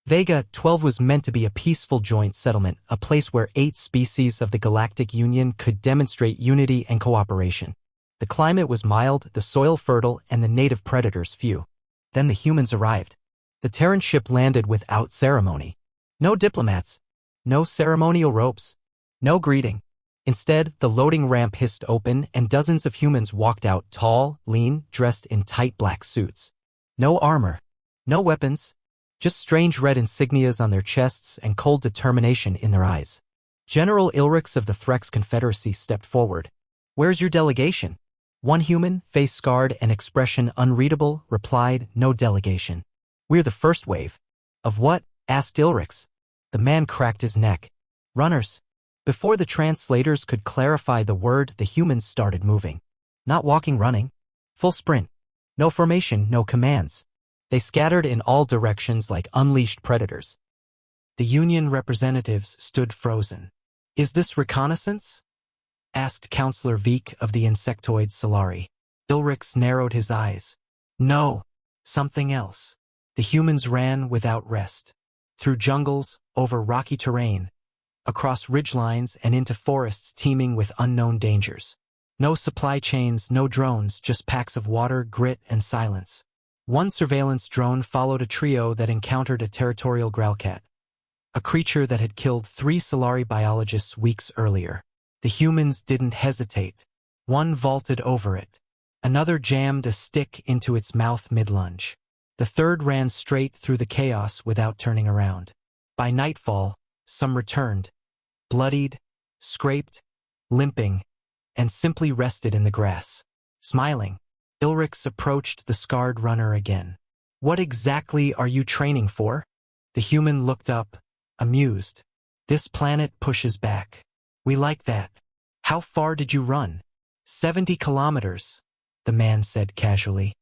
Vega 12 was meant to be a peaceful joint settlement, a place where 8 species of the Galactic Union could demonstrate unity and cooperation. The climate was mild, the soil fertile, and the native predators few. Then the humans arrived. The Terran ship landed without ceremony. No diplomats. No ceremonial ropes. No greeting. Instead, the loading ramp hissed open and dozens of humans walked out, tall, lean, dressed in tight black suits. No armor. No weapons. Just strange red insignias on their chests and cold determination in their eyes. General Ilrix of the Threx Confederacy stepped forward. "Where's your delegation?" One human, face scarred and expression unreadable, replied, "No delegation. We're the first wave." "Of what?" asked Ilrix. The man cracked his neck. "Runners." Before the translators could clarify the word, the humans started moving. Not walking, running. Full sprint. No formation, no commands. They scattered in all directions like unleashed predators. The Union representatives stood frozen. "Is this reconnaissance?" asked Counselor Veek of the insectoid Solari. Ilrix narrowed his eyes. "No, something else." The humans ran without rest. Through jungles, over rocky terrain, across ridgelines and into forests teeming with unknown dangers. No supply chains, no drones, just packs of water, grit, and silence. One surveillance drone followed a trio that encountered a territorial growlcat, a creature that had killed 3 Solari biologists weeks earlier. The humans didn't hesitate. One vaulted over it. Another jammed a stick into its mouth mid-lunge. The third ran straight through the chaos without turning around. By nightfall, some returned, bloodied, scraped, limping, and simply rested in the grass. Smiling, Ilrix approached the scarred runner again. "What exactly are you training for?" The human looked up, amused. "This planet pushes back. We like that." "How far did you run?" 70 kilometers, the man said casually.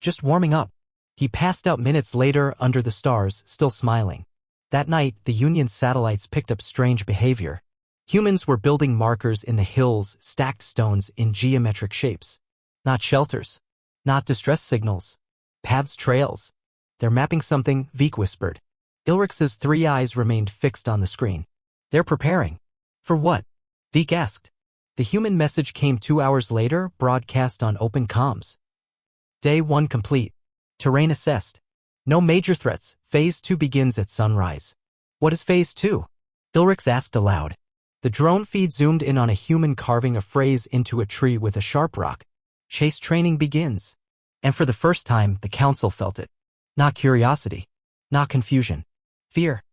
"Just warming up." He passed out minutes later under the stars, still smiling. That night, the Union satellites picked up strange behavior. Humans were building markers in the hills, stacked stones in geometric shapes. Not shelters. Not distress signals. Paths, trails. "They're mapping something," Veek whispered. Ilrix's 3 eyes remained fixed on the screen. "They're preparing." "For what?" Veek asked. The human message came 2 hours later, broadcast on open comms. Day 1 complete. Terrain assessed. No major threats. Phase 2 begins at sunrise. "What is Phase 2? Ilrix asked aloud. The drone feed zoomed in on a human carving a phrase into a tree with a sharp rock. "Chase training begins." And for the first time, the council felt it. Not curiosity. Not confusion. Fear.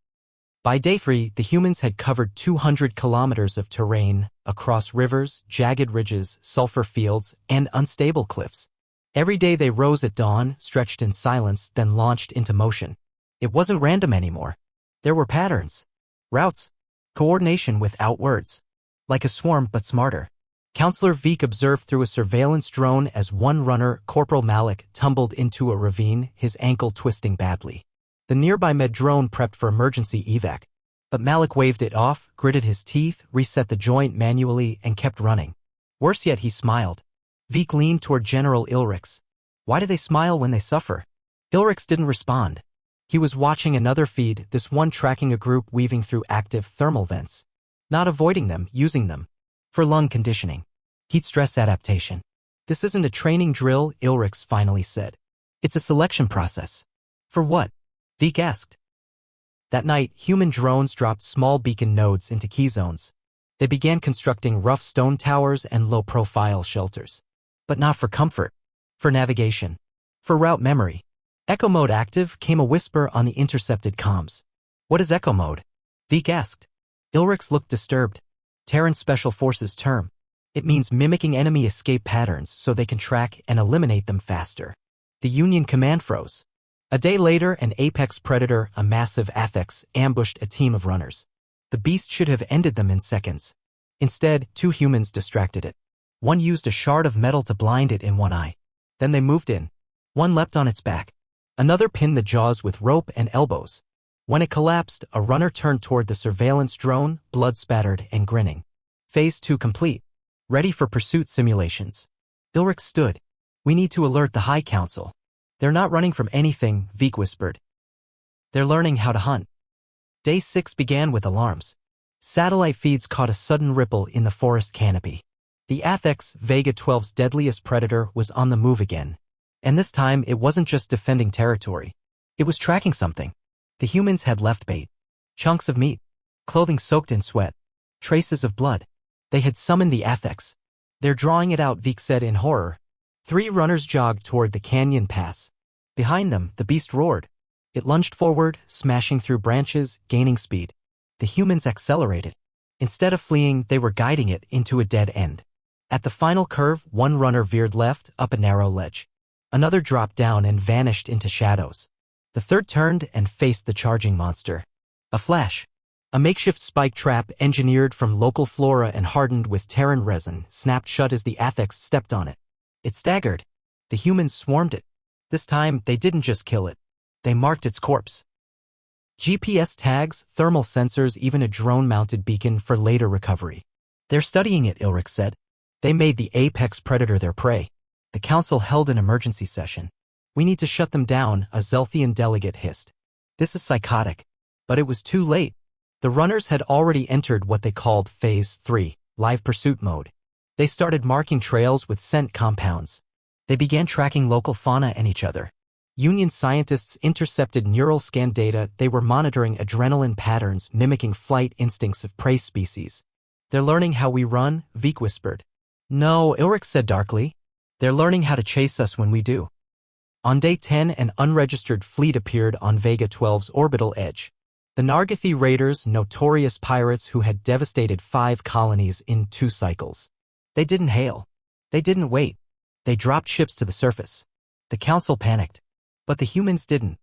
By day 3, the humans had covered 200 kilometers of terrain, across rivers, jagged ridges, sulfur fields, and unstable cliffs. Every day they rose at dawn, stretched in silence, then launched into motion. It wasn't random anymore. There were patterns. Routes. Coordination without words. Like a swarm, but smarter. Counselor Veek observed through a surveillance drone as one runner, Corporal Malik, tumbled into a ravine, his ankle twisting badly. The nearby med drone prepped for emergency evac. But Malik waved it off, gritted his teeth, reset the joint manually, and kept running. Worse yet, he smiled. Veek leaned toward General Ilrix. "Why do they smile when they suffer?" Ilrix didn't respond. He was watching another feed, this one tracking a group weaving through active thermal vents. Not avoiding them, using them. For lung conditioning. Heat stress adaptation. "This isn't a training drill," Ilrix finally said. "It's a selection process." "For what?" Veek asked. That night, human drones dropped small beacon nodes into key zones. They began constructing rough stone towers and low-profile shelters. But not for comfort. For navigation. For route memory. "Echo mode active," came a whisper on the intercepted comms. "What is echo mode?" Veek asked. Ilrix looked disturbed. Terran Special Forces term. It means mimicking enemy escape patterns so they can track and eliminate them faster. The Union command froze. A day later, an apex predator, a massive Athex, ambushed a team of runners. The beast should have ended them in seconds. Instead, 2 humans distracted it. One used a shard of metal to blind it in one eye. Then they moved in. One leapt on its back. Another pinned the jaws with rope and elbows. When it collapsed, a runner turned toward the surveillance drone, blood-spattered and grinning. Phase 2 complete. Ready for pursuit simulations. Ilrix stood. "We need to alert the High Council." "They're not running from anything," Veek whispered. They're learning how to hunt. Day 6 began with alarms. Satellite feeds caught a sudden ripple in the forest canopy. The Athex Vega 12's deadliest predator was on the move again. And this time, it wasn't just defending territory. It was tracking something. The humans had left bait. Chunks of meat. Clothing soaked in sweat. Traces of blood. They had summoned the Athex. They're drawing it out, Vik said in horror. 3 runners jogged toward the canyon pass. Behind them, the beast roared. It lunged forward, smashing through branches, gaining speed. The humans accelerated. Instead of fleeing, they were guiding it into a dead end. At the final curve, one runner veered left, up a narrow ledge. Another dropped down and vanished into shadows. The third turned and faced the charging monster. A flash. A makeshift spike trap engineered from local flora and hardened with Terran resin snapped shut as the Athex stepped on it. It staggered. The humans swarmed it. This time, they didn't just kill it. They marked its corpse. GPS tags, thermal sensors, even a drone-mounted beacon for later recovery. They're studying it, Ilrich said. They made the apex predator their prey. The council held an emergency session. We need to shut them down, a Zelthian delegate hissed. This is psychotic. But it was too late. The runners had already entered what they called Phase 3, live pursuit mode. They started marking trails with scent compounds. They began tracking local fauna and each other. Union scientists intercepted neural scan data. They were monitoring adrenaline patterns mimicking flight instincts of prey species. They're learning how we run, Vik whispered. No, Ilrich said darkly. They're learning how to chase us when we do. On day 10, an unregistered fleet appeared on Vega 12's orbital edge. The Nargathi Raiders, notorious pirates who had devastated 5 colonies in 2 cycles. They didn't hail. They didn't wait. They dropped ships to the surface. The council panicked. But the humans didn't.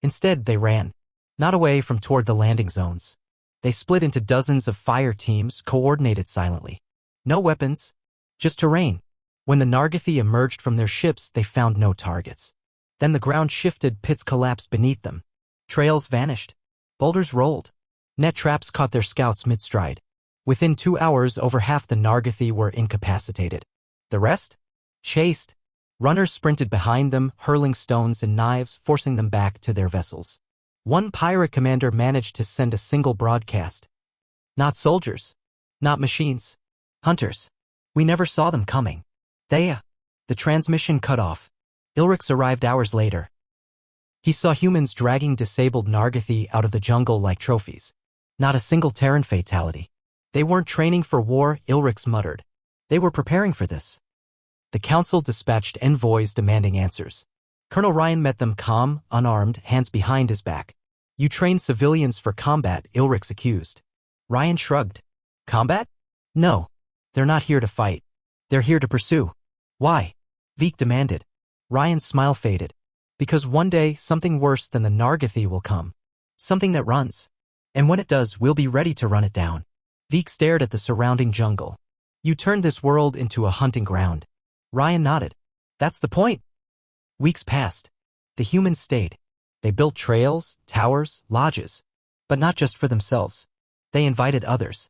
Instead, they ran. Not away from toward the landing zones. They split into dozens of fire teams, coordinated silently. No weapons. Just terrain. When the Nargathi emerged from their ships, they found no targets. Then the ground shifted, pits collapsed beneath them. Trails vanished. Boulders rolled. Net traps caught their scouts mid-stride. Within 2 hours, over half the Nargathi were incapacitated. The rest? Chased. Runners sprinted behind them, hurling stones and knives, forcing them back to their vessels. One pirate commander managed to send a single broadcast. Not soldiers. Not machines. Hunters. We never saw them coming. The transmission cut off. Ilrich arrived hours later. He saw humans dragging disabled Nargathi out of the jungle like trophies. Not a single Terran fatality. They weren't training for war, Ilrich muttered. They were preparing for this. The council dispatched envoys demanding answers. Colonel Ryan met them calm, unarmed, hands behind his back. You train civilians for combat, Ilrich accused. Ryan shrugged. Combat? No. They're not here to fight. They're here to pursue. Why? Vik demanded. Ryan's smile faded. Because one day, something worse than the Nargathi will come. Something that runs. And when it does, we'll be ready to run it down. Vik stared at the surrounding jungle. You turned this world into a hunting ground. Ryan nodded. That's the point. Weeks passed. The humans stayed. They built trails, towers, lodges. But not just for themselves. They invited others.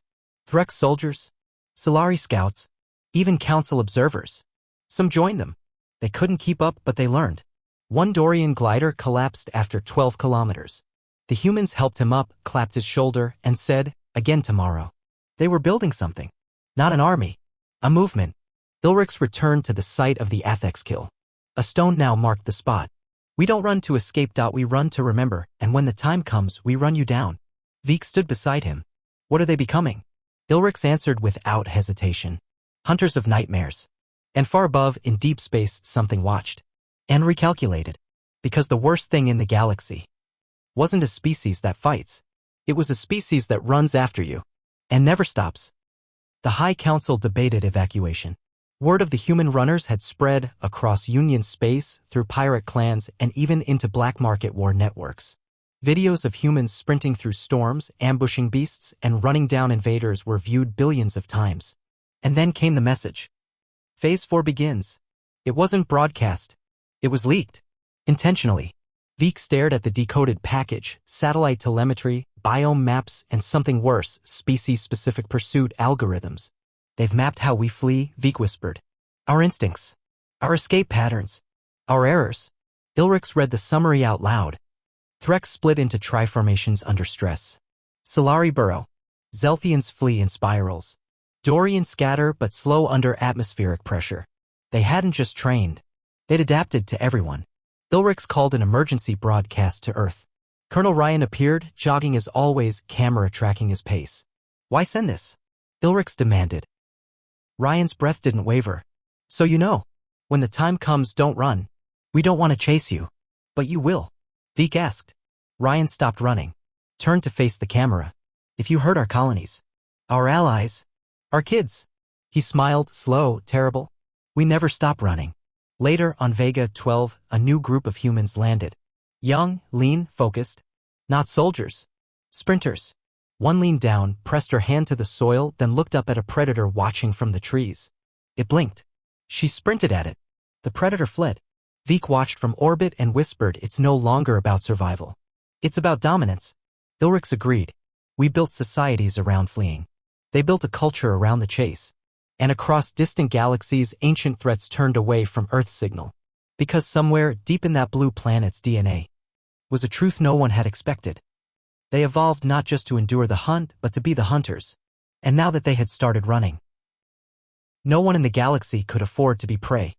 Threx soldiers, Solari scouts, even council observers. Some joined them. They couldn't keep up, but they learned. One Dorian glider collapsed after 12 kilometers. The humans helped him up, clapped his shoulder, and said, again tomorrow. They were building something. Not an army. A movement. Ilrich returned to the site of the Athex kill. A stone now marked the spot. We don't run to escape. We run to remember, and when the time comes, we run you down. Vik stood beside him. What are they becoming? Ilrich answered without hesitation. Hunters of nightmares. And far above, in deep space, something watched. And recalculated. Because the worst thing in the galaxy wasn't a species that fights. It was a species that runs after you. And never stops. The High Council debated evacuation. Word of the human runners had spread across Union space, through pirate clans, and even into black market war networks. Videos of humans sprinting through storms, ambushing beasts, and running down invaders were viewed billions of times. And then came the message. Phase 4 begins. It wasn't broadcast. It was leaked. Intentionally. Vik stared at the decoded package, satellite telemetry, biome maps, and something worse, species-specific pursuit algorithms. They've mapped how we flee, Vik whispered. Our instincts. Our escape patterns. Our errors. Ilrich read the summary out loud. Threx split into triformations under stress. Solari burrow. Zelthians flee in spirals. Dorians scatter but slow under atmospheric pressure. They hadn't just trained. They'd adapted to everyone. Ilrix called an emergency broadcast to Earth. Colonel Ryan appeared, jogging as always, camera tracking his pace. Why send this? Ilrix demanded. Ryan's breath didn't waver. So you know. When the time comes, don't run. We don't want to chase you. But you will. Veek asked. Ryan stopped running. Turned to face the camera. If you hurt our colonies. Our allies. Our kids. He smiled, slow, terrible. We never stop running. Later, on Vega 12, a new group of humans landed. Young, lean, focused. Not soldiers. Sprinters. One leaned down, pressed her hand to the soil, then looked up at a predator watching from the trees. It blinked. She sprinted at it. The predator fled. Veek watched from orbit and whispered, it's no longer about survival. It's about dominance. Ilrix agreed. We built societies around fleeing. They built a culture around the chase. And across distant galaxies, ancient threats turned away from Earth's signal. Because somewhere, deep in that blue planet's DNA, was a truth no one had expected. They evolved not just to endure the hunt, but to be the hunters. And now that they had started running, no one in the galaxy could afford to be prey.